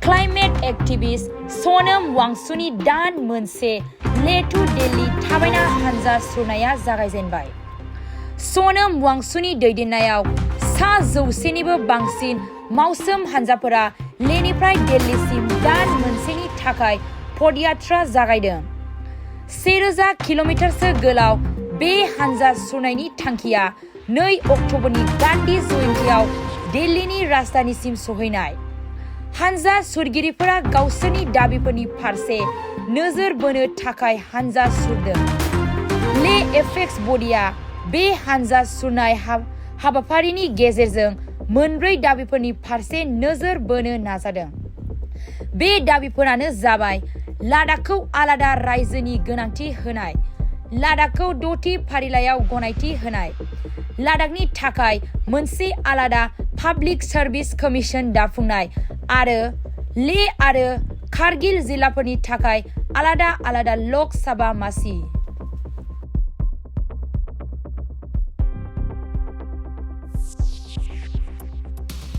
Climate activist सनम वांगचुकनि दान मोनसे ले टु दिल्ली थाबायना हानजा सुरनाया जागायजेनबाय। सनम वांगचुकनि दैदेननायाव 100निबो बांसिन मावसोम हानजाफोरा लेहनिफ्राय दिल्लीसिम दान मोनसेनि थाखाय पदयात्रा जागायदों। 1000 किल'मिटारसो गोलाव बे हानजा सुरनायनि थांखिया 2 अक्ट'बरनि गान्धी जयन्तीआव दिल्लीनि राजधानीसिम सहैनाय। हानजा सुरगिरिफोरा गावसोरनि दाबिफोरनि फारसे नोजोर बोनो थाखाय हानजा सुरदों। ले एपेक्स बडिआ बे हानजा सुरनाय हाबाफारिनि गेजेरजों मोनब्रै दाबिफोरनि फारसे नोजोर बोनो नाजादों। बे दाबिफोरानो जाबाय लादाखखौ आलादा रायजोनि गोनांथि होनाय, लादाखखौ 6थि फारिलाइयाव गनायथि होनाय, लादाखनि थाखाय मोनसे आलादा पाब्लिक सार्भिस कमिसन दाफुंनाय आरो ले आरो कारगिल जिल्लाफोरनि थाखाय आलादा लक सभा मासि।